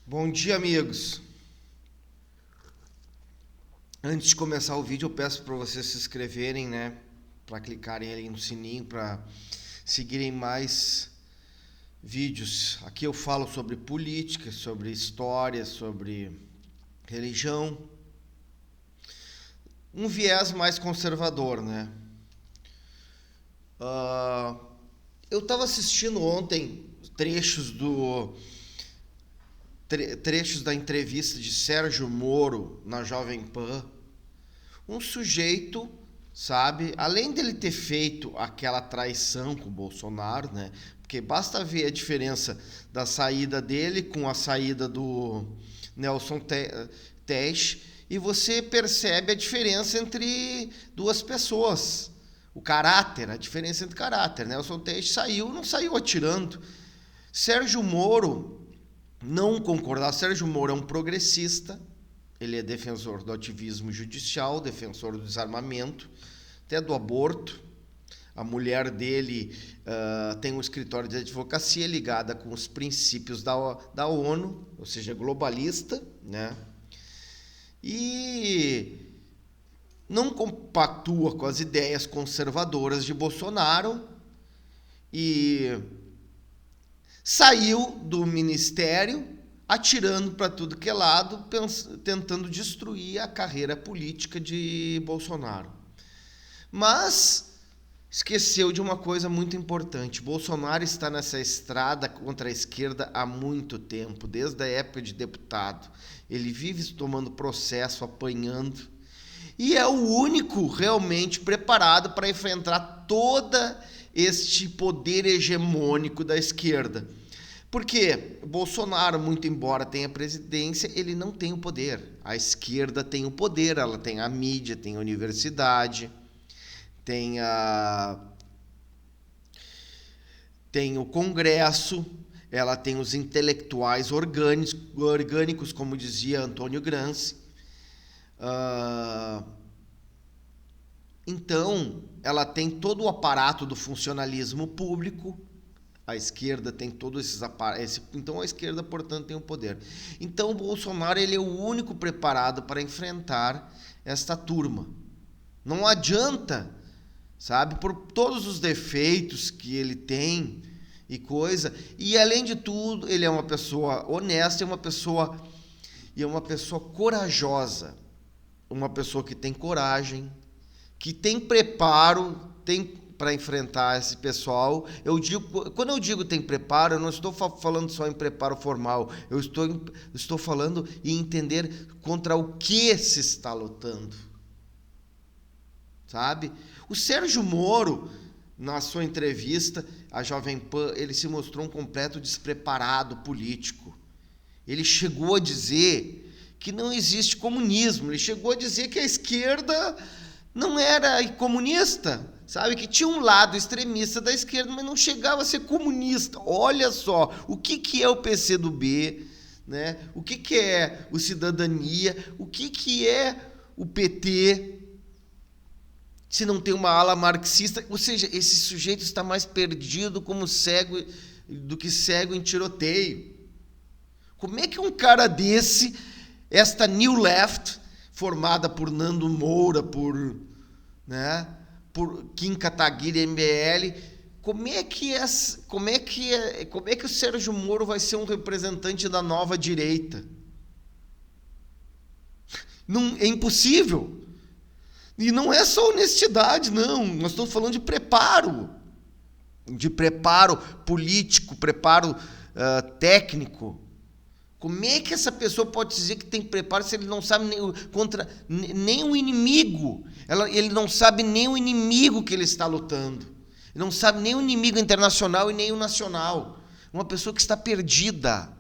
Bom dia, amigos. Antes de começar o vídeo, eu peço para vocês se inscreverem, né? Para clicarem ali no sininho, para seguirem mais vídeos. Aqui eu falo sobre política, sobre história, sobre religião. Um viés mais conservador, né? Eu estava assistindo ontem trechos da entrevista de Sérgio Moro na Jovem Pan. Um sujeito, sabe, além dele ter feito aquela traição com o Bolsonaro, né? Porque basta ver a diferença da saída dele com a saída do Nelson Teich e você percebe a diferença entre duas pessoas. O caráter, a diferença entre caráter. Nelson Teich não saiu atirando. Sérgio Moro não concordar. Sérgio Moro é um progressista, ele é defensor do ativismo judicial, defensor do desarmamento, até do aborto. A mulher dele tem um escritório de advocacia ligada com os princípios da ONU, ou seja, globalista, né? E não compactua com as ideias conservadoras de Bolsonaro e saiu do ministério atirando para tudo que é lado, tentando destruir a carreira política de Bolsonaro. Mas esqueceu de uma coisa muito importante. Bolsonaro está nessa estrada contra a esquerda há muito tempo, desde a época de deputado. Ele vive tomando processo, apanhando, e é o único realmente preparado para enfrentar toda este poder hegemônico da esquerda. Porque Bolsonaro, muito embora tenha presidência, ele não tem o poder. A esquerda tem o poder, ela tem a mídia, tem a universidade, tem o Congresso, ela tem os intelectuais orgânicos, como dizia Antônio Gramsci. Então, ela tem todo o aparato do funcionalismo público. A esquerda tem todos esses aparatos. Então, a esquerda, portanto, tem o poder. Então, o Bolsonaro ele é o único preparado para enfrentar esta turma. Não adianta, sabe, por todos os defeitos que ele tem e coisa. E, além de tudo, ele é uma pessoa honesta, é uma pessoa corajosa. Uma pessoa que tem coragem, que tem preparo, para enfrentar esse pessoal. Quando eu digo tem preparo, eu não estou falando só em preparo formal, eu estou falando em entender contra o que se está lutando, sabe? O Sérgio Moro, na sua entrevista à Jovem Pan, ele se mostrou um completo despreparado político. Ele chegou a dizer que não existe comunismo, ele chegou a dizer que a esquerda não era comunista, sabe? Que tinha um lado extremista da esquerda, mas não chegava a ser comunista. Olha só, o que é o PCdoB, né? O que é o Cidadania, o que é o PT, se não tem uma ala marxista. Ou seja, esse sujeito está mais perdido como cego do que cego em tiroteio. Como é que um cara desse, esta New Left, formada por Nando Moura, por Kim Kataguiri, MBL, como é que o Sérgio Moro vai ser um representante da nova direita? Não, é impossível. E não é só honestidade, não. Nós estamos falando de preparo político, preparo técnico. Como é que essa pessoa pode dizer que tem preparo se ele não sabe contra nem o inimigo? Ele não sabe nem o inimigo que ele está lutando. Ele não sabe nem o inimigo internacional e nem o nacional. Uma pessoa que está perdida.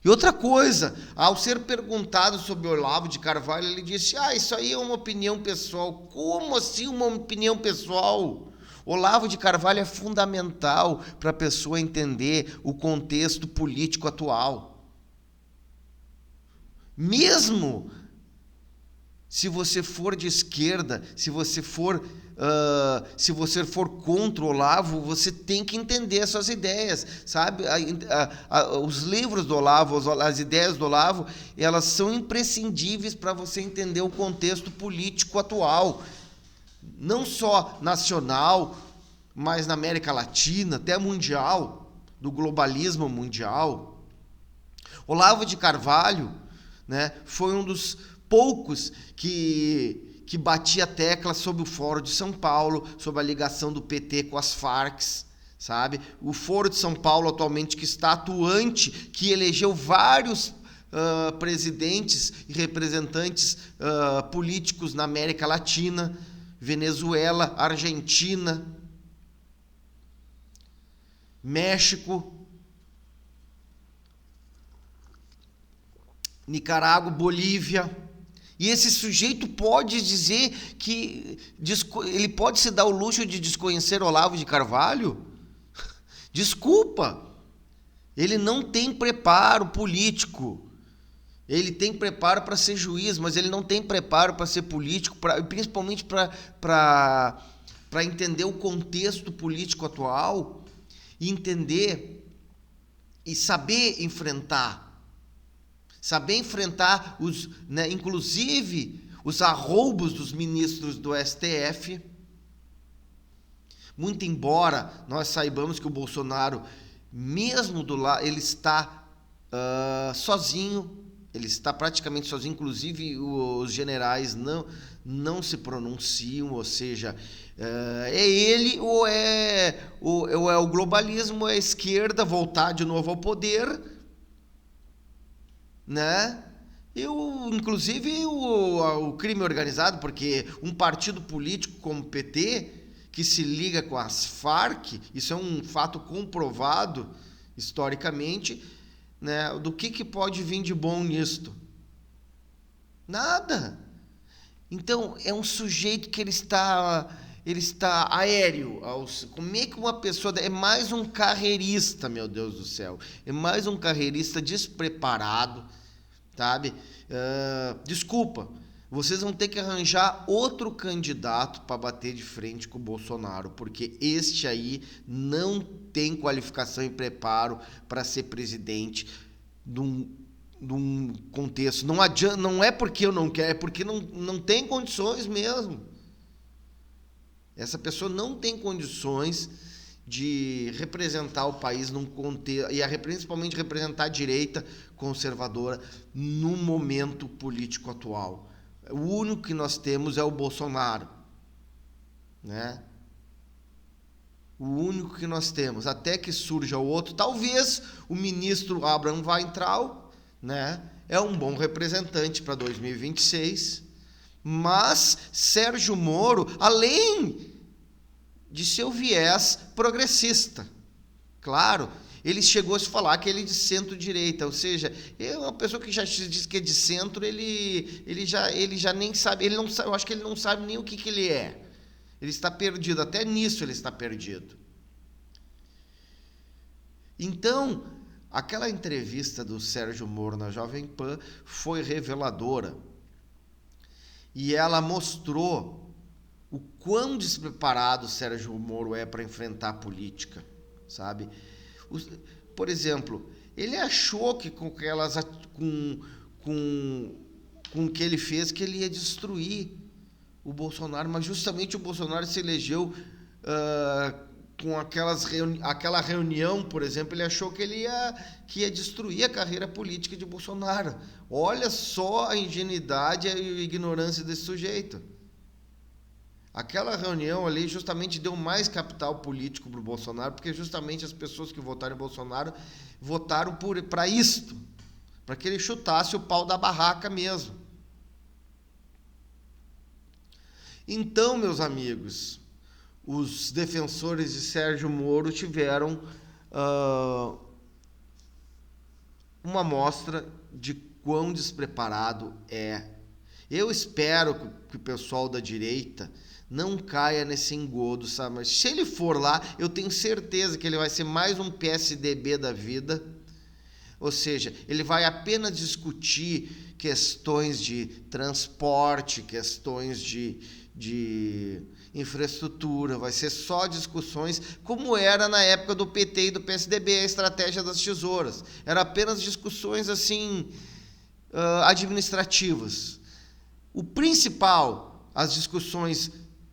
E outra coisa, ao ser perguntado sobre Olavo de Carvalho, ele disse: isso aí é uma opinião pessoal. Como assim uma opinião pessoal? Olavo de Carvalho é fundamental para a pessoa entender o contexto político atual. Mesmo Se você for de esquerda, se você for contra o Olavo, você tem que entender as suas ideias, sabe? Os livros do Olavo, as ideias do Olavo, elas são imprescindíveis para você entender o contexto político atual, não só nacional, mas na América Latina, até mundial, do globalismo mundial. Olavo de Carvalho, né, foi um dos poucos que batia a tecla sobre o Foro de São Paulo, sobre a ligação do PT com as Farc, sabe? O Foro de São Paulo atualmente que está atuante, que elegeu vários presidentes e representantes políticos na América Latina, Venezuela, Argentina, México, Nicarágua, Bolívia. E esse sujeito pode dizer que ele pode se dar o luxo de desconhecer Olavo de Carvalho? Desculpa, ele não tem preparo político. Ele tem preparo para ser juiz, mas ele não tem preparo para ser político, principalmente para entender o contexto político atual e entender e saber enfrentar né, inclusive os arroubos dos ministros do STF. Muito embora nós saibamos que o Bolsonaro, mesmo do lado, ele está sozinho, ele está praticamente sozinho, inclusive os generais não se pronunciam, ou seja, é ele ou é o globalismo, é a esquerda voltar de novo ao poder, né? Inclusive o crime organizado, porque um partido político como o PT, que se liga com as Farc, isso é um fato comprovado historicamente, né? Do que pode vir de bom nisto? Nada. Então, é um sujeito que ele está aéreo. Como é que uma pessoa... É mais um carreirista, meu Deus do céu. É mais um carreirista despreparado, sabe? Desculpa, vocês vão ter que arranjar outro candidato para bater de frente com o Bolsonaro, porque este aí não tem qualificação e preparo para ser presidente de um contexto. Não adianta, não é porque eu não quero, é porque não tem condições mesmo. Essa pessoa não tem condições de representar o país num contexto, e principalmente representar a direita conservadora no momento político atual. O único que nós temos é o Bolsonaro, né? O único que nós temos, até que surja o outro. Talvez o ministro Abraham Weintraub, né, é um bom representante para 2026, mas Sérgio Moro, além de seu viés progressista, claro, ele chegou a se falar que ele é de centro-direita, ou seja, é uma pessoa que já diz que é de centro, ele já nem sabe, eu acho que ele não sabe nem o que ele é. Ele está perdido, até nisso ele está perdido. Então, aquela entrevista do Sérgio Moro na Jovem Pan foi reveladora. E ela mostrou o quão despreparado o Sérgio Moro é para enfrentar a política, sabe? Por exemplo, ele achou que com o que ele fez, que ele ia destruir o Bolsonaro, mas justamente o Bolsonaro se elegeu com aquela reunião, por exemplo, ele achou que que ia destruir a carreira política de Bolsonaro. Olha só a ingenuidade e a ignorância desse sujeito. Aquela reunião ali justamente deu mais capital político para o Bolsonaro, porque justamente as pessoas que votaram em Bolsonaro votaram para isto, para que ele chutasse o pau da barraca mesmo. Então, meus amigos, os defensores de Sérgio Moro tiveram uma amostra de quão despreparado é. Eu espero que o pessoal da direita não caia nesse engodo, sabe? Mas se ele for lá, eu tenho certeza que ele vai ser mais um PSDB da vida, Ou seja, ele vai apenas discutir questões de transporte, questões de infraestrutura, vai ser só discussões como era na época do PT e do PSDB, a estratégia das tesouras. Era apenas discussões assim, administrativas. O principal, as discussões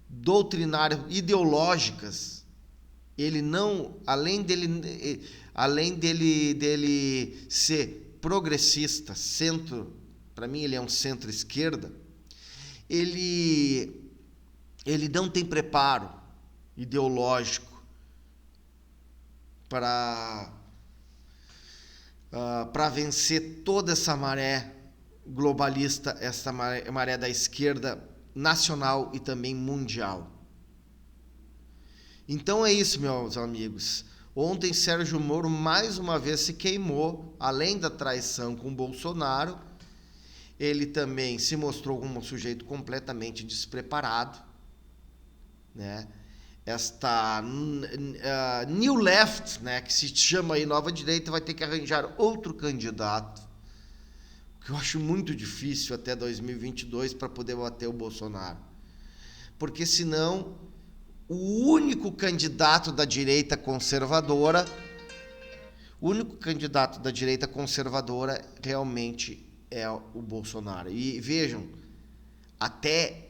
doutrinárias, ideológicas, ele não, além dele ser progressista, centro, para mim ele é um centro-esquerda, ele não tem preparo ideológico para vencer toda essa maré globalista, essa maré da esquerda nacional e também mundial. Então é isso, meus amigos. Ontem Sérgio Moro mais uma vez se queimou, além da traição com Bolsonaro, ele também se mostrou como um sujeito completamente despreparado, né? Esta New Left, né, que se chama aí Nova Direita, vai ter que arranjar outro candidato, que eu acho muito difícil até 2022 para poder bater o Bolsonaro, porque senão o único candidato da direita conservadora realmente é o Bolsonaro. E vejam, até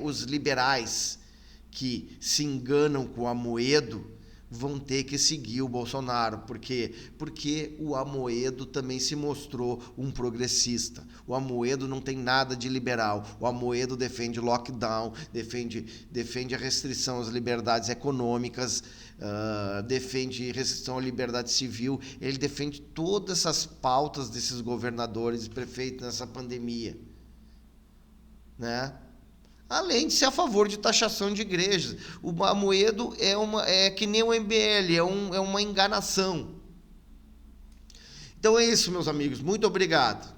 os liberais que se enganam com o Amoedo vão ter que seguir o Bolsonaro. Por quê? Porque o Amoedo também se mostrou um progressista. O Amoedo não tem nada de liberal. O Amoedo defende lockdown, defende a restrição às liberdades econômicas, defende restrição à liberdade civil. Ele defende todas essas pautas desses governadores e prefeitos nessa pandemia, né? Além de ser a favor de taxação de igrejas. O Amoedo é que nem o MBL, é uma enganação. Então é isso, meus amigos. Muito obrigado.